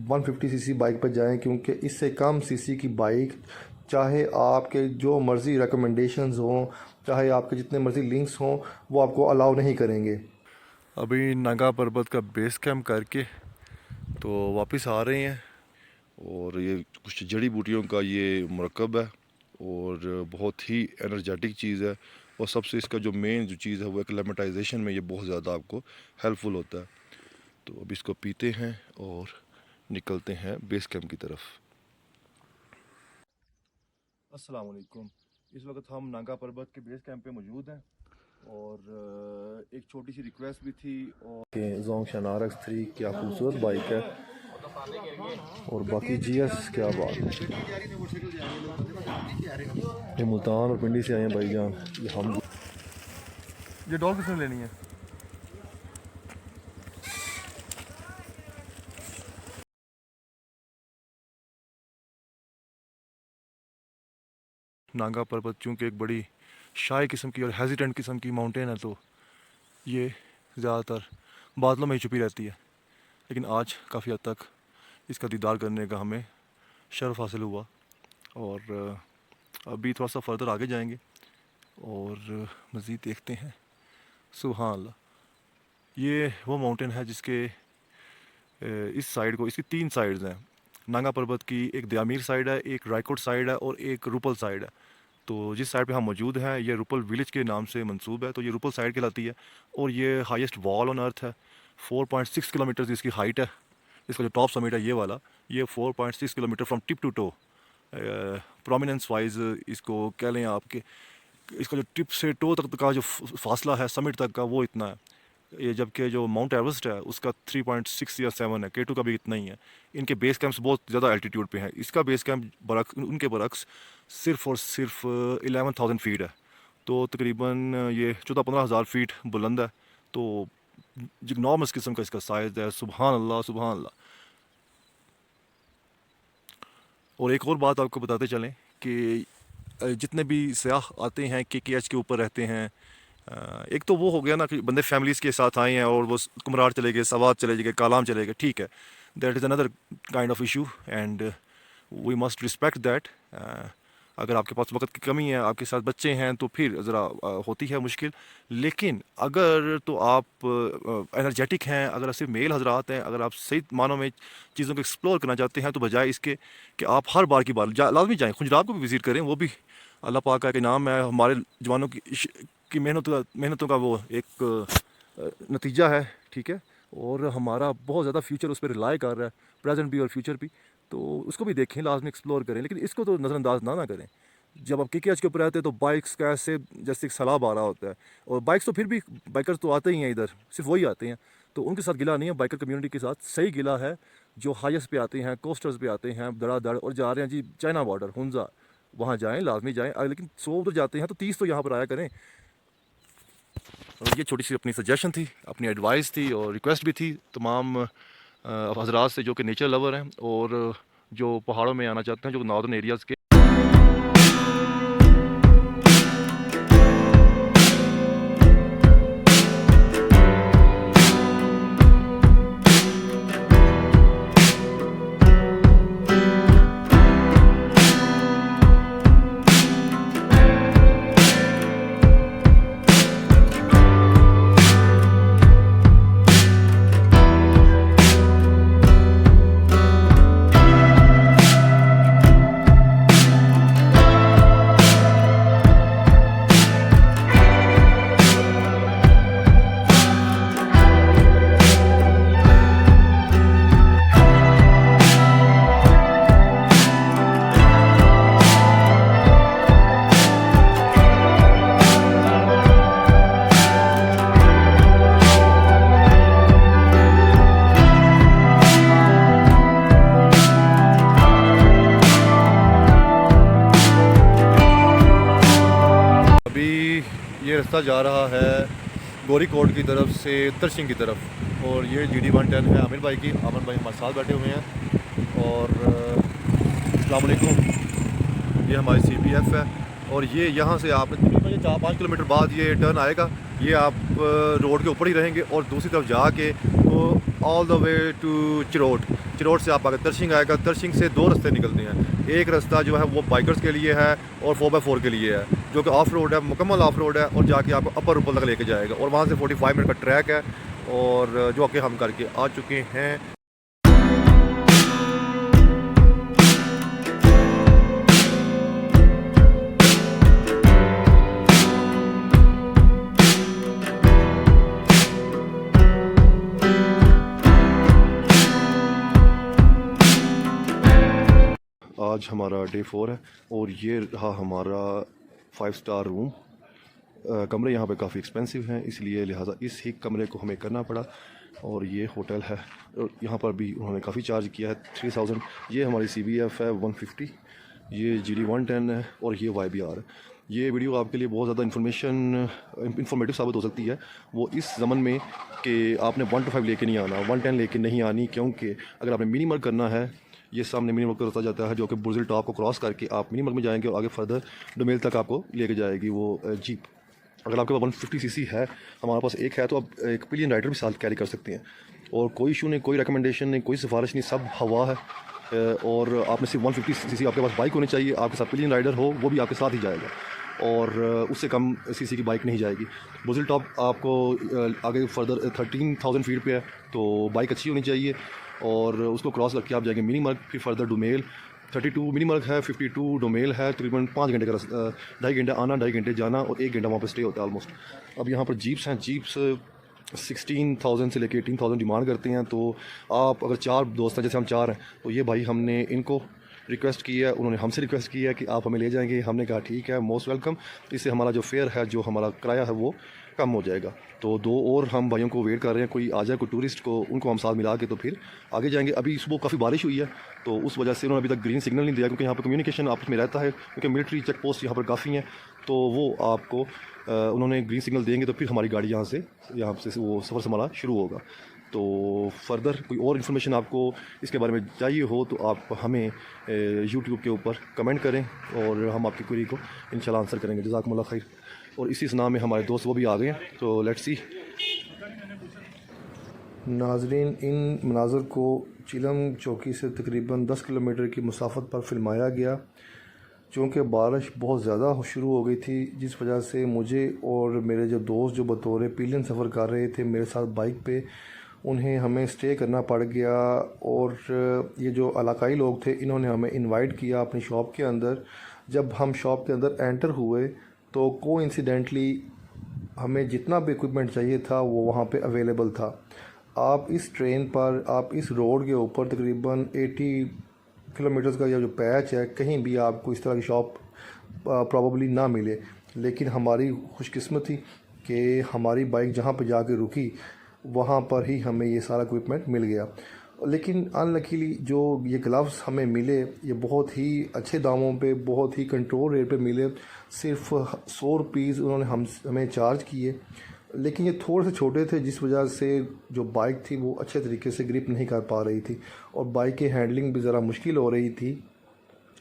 150 CC bike पर जाएं, क्योंकि इससे कम सीसी की बाइक, चाहे आपके जो मर्ज़ी रिकमेंडेशंस हों, चाहे आपके जितने मर्ज़ी लिंक्स हों, वो आपको अलाउ नहीं करेंगे। अभी नागा पर्वत का बेस कैंप करके तो वापस आ रहे हैं। और ये कुछ जड़ी बूटियों का ये मरकब है और बहुत ही एनर्जेटिक चीज़ है। और सबसे इसका जो मेन जो चीज़ है वो एक्लेमेटाइजेशन में ये बहुत ज़्यादा आपको हेल्पफुल होता है। तो अब इसको पीते हैं और निकलते हैं बेस कैंप की तरफ। अस्सलाम वालेकुम। इस वक्त हम नागा पर्वत के बेस कैंप पे मौजूद हैं और एक छोटी सी रिक्वेस्ट भी थी। और कि जोंगशन RX-3 क्या खूबसूरत बाइक है, और बाकी GS क्या बात है। ये मुल्तान और पिंडी से आए हैं भाईजान। ये हम ये डॉल किसने लेनी है? नागा पर्वत चूँकि एक बड़ी शाही किस्म की और हेजिटेंट किस्म की माउंटेन है, तो ये ज़्यादातर बादलों में ही छुपी रहती है। लेकिन आज काफ़ी हद तक इसका दीदार करने का हमें शर्फ हासिल हुआ। और अभी थोड़ा सा फर्दर आगे जाएंगे और मज़ीद देखते हैं। सुभान अल्लाह, ये वो माउंटेन है जिसके इस साइड को, इसकी 3 साइड्स हैं। नागा पर्वत की एक दयामीर साइड है, एक रायकोट साइड है और एक रुपल साइड है। तो जिस साइड पे हम मौजूद हैं ये रुपल विलेज के नाम से मंसूब है, तो ये रुपल साइड कहलाती है। और ये हाईएस्ट वॉल ऑन अर्थ है। 4.6 किलोमीटर इसकी हाइट है। इसका जो टॉप समिट है ये वाला, ये 4.6 kilometre from tip to toe. Prominence wise इसको कह लें आपके, इसका जो टिप से टो तक का जो फासला है समिट तक का, वो इतना है। ये जबकि जो माउंट एवरेस्ट है उसका 3.6 या 7 है, K2 का भी इतना ही है। इनके बेस कैंप्स बहुत ज़्यादा एल्टीट्यूड पे हैं। इसका बेस कैंप उनके बरक्स सिर्फ और सिर्फ 11,000 फीट है। तो तकरीबन ये 14-15 हज़ार फीट बुलंद है। तो जिग्नॉर्मस किस्म का इसका साइज़ है। सुभान अल्लाह, सुभान अल्लाह। और एक और बात आपको बताते चलें कि जितने भी सयाह आते हैं KKH के ऊपर रहते हैं, एक तो वो हो गया ना कि बंदे फैमिलीज़ के साथ आए हैं और वो कुमरार चले गए, सवात चले गए, कालाम चले गए, ठीक है, that is another kind of issue and we must respect that. अगर आपके पास वक्त की कमी है, आपके साथ बच्चे हैं, तो फिर ज़रा होती है मुश्किल। लेकिन अगर तो आप एनर्जेटिक हैं, अगर सिर्फ मेल हजरात हैं, अगर आप सही मानों में चीज़ों को एक्सप्लोर करना चाहते हैं, तो बजाय इसके कि आप हर बार की बार लाजमी जाएँ, खुजरात को भी विज़िट करें। वो भी अल्लाह पाक का एक इनाम है, हमारे जवानों की मेहनतों का वो एक नतीजा है, ठीक है। और हमारा बहुत ज़्यादा फ्यूचर उस पर रिलाई कर रहा है, प्रेजेंट भी और फ्यूचर भी। तो उसको भी देखें, लाजमी एक्सप्लोर करें, लेकिन इसको तो नज़रअंदाज ना करें। जब आप KKH के ऊपर आते हैं तो बाइक्स का ऐसे जैसे एक सैलाब आ रहा होता है। और बाइक्स तो फिर भी बाइकर्स तो आते ही हैं इधर, सिर्फ वही आते हैं, तो उनके साथ गिला नहीं है। बाइकर कम्युनिटी के साथ सही गिला है जो हाईएस्ट पे आते हैं, कोस्टर्स पे आते हैं धड़ाधड़ और जा रहे हैं जी चाइना बॉर्डर हुंजा, वहाँ जाएँ, लाजमी जाएँ। लेकिन 100 उधर जाते हैं तो 30 तो यहाँ पर आया करें। और ये छोटी सी अपनी सजेशन थी, अपनी एडवाइस थी और रिक्वेस्ट भी थी तमाम हजरात से जो कि नेचर लवर हैं और जो पहाड़ों में आना चाहते हैं, जो नॉर्दर्न एरियाज़ के। ये रास्ता जा रहा है गोरी कोट की तरफ से तरसिंग की तरफ। और ये GD110 है आमिर भाई की। आमिर भाई हमारे साथ बैठे हुए हैं। और अस्सलाम वालेकुम। ये हमारी CPF है। और ये यहाँ से आपने तकरीबन 4-5 किलोमीटर बाद ये टर्न आएगा। ये आप रोड के ऊपर ही रहेंगे और दूसरी तरफ जाके तो ऑल द वे टू चिरोट, चिरोट से आप आगे तरशिंग आएगा, तरशिंग से दो रास्ते निकलते हैं। एक रास्ता जो है वो बाइकर्स के लिए है और 4x4 के लिए है, जो कि ऑफ रोड है, मुकम्मल ऑफ रोड है, और जाके आपको अपर ऊपर तक लेके जाएगा। और वहाँ से 45 मिनट का ट्रैक है, और जो कि हम करके आ चुके हैं। आज हमारा डे 4 है और ये रहा हमारा 5 स्टार रूम। कमरे यहाँ पे काफ़ी एक्सपेंसिव हैं, इसलिए लिहाजा इस ही कमरे को हमें करना पड़ा। और ये होटल है, और यहाँ पर भी उन्होंने काफ़ी चार्ज किया है 3000। ये हमारी CBF है 150, ये GD 110 है, और ये YBR है। ये वीडियो आपके लिए बहुत ज़्यादा इंफॉर्मेटिव साबित हो सकती है, वो इस ज़मन में कि आपने 1 to 5 लेके नहीं आना, 110 लेके नहीं आनी, क्योंकि अगर आपने मिनीमर्ग करना है, ये सामने मिनीमर्ग का रास्ता जाता है जो कि बुर्जिल टॉप को क्रॉस करके आप मिनीमर्ग में जाएंगे, और आगे फर्दर डोमेल तक आपको लेके जाएगी वो जीप। अगर आपके पास 150cc है, हमारे पास एक है, तो आप एक पिलियन राइडर भी साथ कैरी कर सकते हैं, और कोई इशू नहीं, कोई रिकमेंडेशन नहीं, कोई सिफारिश नहीं, सब हवा है। और आपने सिर्फ 150cc आपके पास बाइक होनी चाहिए, आपके साथ पिलियन राइडर हो, वो भी आपके साथ ही जाएगा, और उससे कम सीसी की बाइक नहीं जाएगी। बुर्जिल टॉप आपको आगे फर्दर 13,000 फीट पे है, तो बाइक अच्छी होनी चाहिए, और उसको क्रॉस करके आप जाएंगे मिनीमर्ग, फिर फर्दर डोमेल। 32 मिनीमर्ग है, 52 डोमेल है। तकरीबन 5 घंटे का 2.5 घंटे आना, 2.5 घंटे जाना, और 1 घंटा वहाँ पर स्टे होता है ऑलमोस्ट। अब यहाँ पर जीप्स हैं, जीप्स 16,000 से लेके 18,000 डिमांड करते हैं। तो आप अगर 4 दोस्त हैं, जैसे हम 4 हैं, तो ये भाई हमने इनको रिक्वेस्ट की है, उन्होंने हमसे रिक्वेस्ट की है कि आप हमें ले जाएंगे। हमने कहा ठीक है, मोस्ट वेलकम। इससे हमारा जो फेयर है, जो हमारा किराया है, वो कम हो जाएगा। तो 2 और हम भाइयों को वेट कर रहे हैं, कोई आ जाए, कोई टूरिस्ट को, उनको हम साथ मिला के तो फिर आगे जाएंगे। अभी सुबह काफ़ी बारिश हुई है, तो उस वजह से उन्होंने अभी तक ग्रीन सिग्नल नहीं दिया, क्योंकि यहाँ पर कम्युनिकेशन आपस में रहता है, क्योंकि मिलिट्री चेक पोस्ट यहाँ पर काफ़ी हैं, तो वो आपको उन्होंने ग्रीन सिग्नल देंगे तो फिर हमारी गाड़ी यहाँ से वो सफ़र से हमारा शुरू होगा। तो फर्दर कोई और इन्फॉर्मेशन आपको इसके बारे में चाहिए हो, तो आप हमें YouTube के ऊपर कमेंट करें, और हम आपकी क्वेरी को इंशाल्लाह आंसर करेंगे। जज़ाकुमुल्लाह खैर। और इसी स्नाह में हमारे दोस्त वो भी आ गए हैं, तो लेट्स सी। नाजरीन, इन मनाज़र को चिलम चौकी से तकरीबन 10 किलोमीटर की मुसाफत पर फिल्माया गया। चूँकि बारिश बहुत ज़्यादा शुरू हो गई थी, जिस वजह से मुझे और मेरे जो दोस्त जो बतौर पिलियन सफ़र कर रहे थे मेरे साथ बाइक पे, उन्हें हमें स्टे करना पड़ गया। और ये जो इलाकाई लोग थे, इन्होंने हमें इनवाइट किया अपनी शॉप के अंदर। जब हम शॉप के अंदर एंटर हुए, तो कोइंसिडेंटली हमें जितना भी इक्विपमेंट चाहिए था वो वहाँ पे अवेलेबल था। आप इस ट्रेन पर, आप इस रोड के ऊपर तकरीबन 80 किलोमीटर्स का यह जो पैच है, कहीं भी आपको इस तरह की शॉप प्रॉबली ना मिले। लेकिन हमारी खुशकिस्मती कि हमारी बाइक जहाँ पर जाके रुकी, वहाँ पर ही हमें ये सारा इक्विपमेंट मिल गया। लेकिन अनलकीली जो ये ग्लव्स हमें मिले, ये बहुत ही अच्छे दामों पे, बहुत ही कंट्रोल रेट पे मिले। सिर्फ 100 रुपीज़ उन्होंने हमें चार्ज किए, लेकिन ये थोड़े से छोटे थे, जिस वजह से जो बाइक थी वो अच्छे तरीके से ग्रिप नहीं कर पा रही थी, और बाइक की हैंडलिंग भी ज़रा मुश्किल हो रही थी।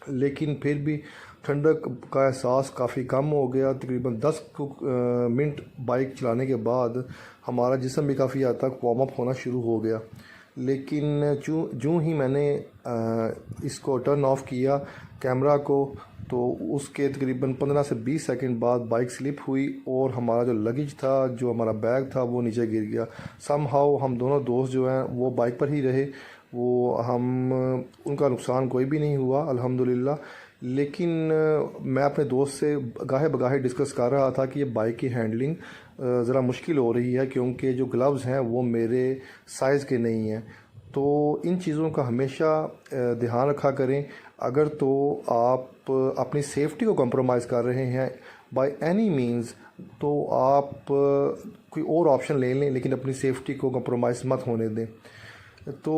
लेकिन फिर भी ठंडक का एहसास काफ़ी कम हो गया। तकरीबन 10 मिनट बाइक चलाने के बाद हमारा जिस्म भी काफ़ी हद तक वार्म अप होना शुरू हो गया। लेकिन जो ही मैंने इसको टर्न ऑफ किया कैमरा को, तो उसके तकरीबन 15 से 20 सेकंड बाद बाइक स्लिप हुई, और हमारा जो लगेज था, जो हमारा बैग था, वो नीचे गिर गया। समहाउ हम दोनों दोस्त जो हैं वो बाइक पर ही रहे, उनका नुकसान कोई भी नहीं हुआ अल्हम्दुलिल्लाह। लेकिन मैं अपने दोस्त से गाहे बगाहे डिस्कस कर रहा था कि ये बाइक की हैंडलिंग ज़रा मुश्किल हो रही है, क्योंकि जो ग्लव्स हैं वो मेरे साइज़ के नहीं हैं। तो इन चीज़ों का हमेशा ध्यान रखा करें। अगर तो आप अपनी सेफ्टी को कंप्रोमाइज़ कर रहे हैं बाय एनी मींस, तो आप कोई और ऑप्शन ले लें, लेकिन अपनी सेफ्टी को कंप्रोमाइज़ मत होने दें। तो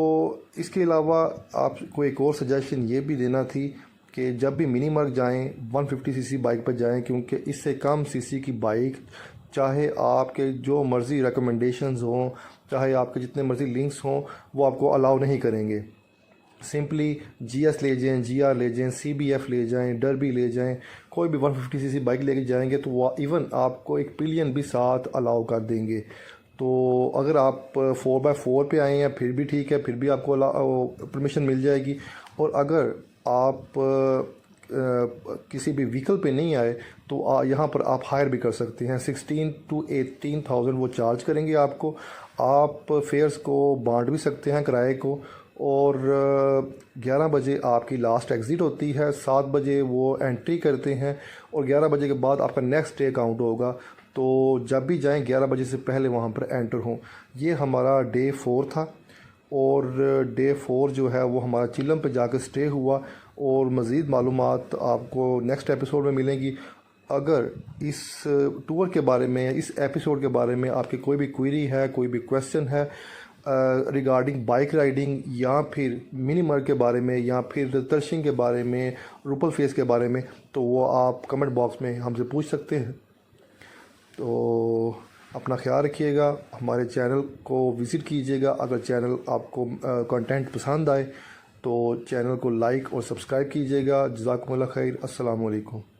इसके अलावा आपको एक और सजेशन ये भी देना थी कि जब भी मिनीमर्ग जाएं 150cc बाइक पर जाएं, क्योंकि इससे कम सीसी की बाइक, चाहे आपके जो मर्ज़ी रिकमेंडेशंस हों, चाहे आपके जितने मर्ज़ी लिंक्स हों, वो आपको अलाउ नहीं करेंगे। सिंपली GS ले जाएं, GR ले जाएं, CBF ले जाएं, डर्बी ले जाएं, कोई भी 150cc बाइक लेके जाएंगे तो वो इवन आपको एक पिलियन भी साथ अलाउ कर देंगे। तो अगर आप 4x4 पे आए हैं फिर भी ठीक है, फिर भी आपको परमिशन मिल जाएगी। और अगर आप किसी भी व्हीकल पे नहीं आए तो यहाँ पर आप हायर भी कर सकते हैं। 16 to 18,000 वो चार्ज करेंगे आपको। आप फेयर्स को बांट भी सकते हैं किराए को। और 11 बजे आपकी लास्ट एग्ज़िट होती है, 7 बजे वो एंट्री करते हैं और 11 बजे के बाद आपका नेक्स्ट डे काउंट होगा। तो जब भी जाएं 11 बजे से पहले वहाँ पर एंटर हों। ये हमारा डे 4 था और डे 4 जो है वो हमारा चिलम पे जाकर स्टे हुआ। और मज़ीद मालूमात आपको नेक्स्ट एपिसोड में मिलेंगी। अगर इस टूर के बारे में, इस एपिसोड के बारे में आपकी कोई भी क्वेरी है, कोई भी क्वेश्चन है रिगार्डिंग बाइक राइडिंग या फिर मिनीमर के बारे में या फिर तर्शिंग के बारे में, रूपल फेस के बारे में, तो वो आप कमेंट बॉक्स में हमसे पूछ सकते हैं। तो अपना ख्याल रखिएगा, हमारे चैनल को विज़िट कीजिएगा। अगर चैनल आपको कंटेंट पसंद आए तो चैनल को लाइक और सब्सक्राइब कीजिएगा। जज़ाकुमुल्लाह खैर। अस्सलामु अलैकुम।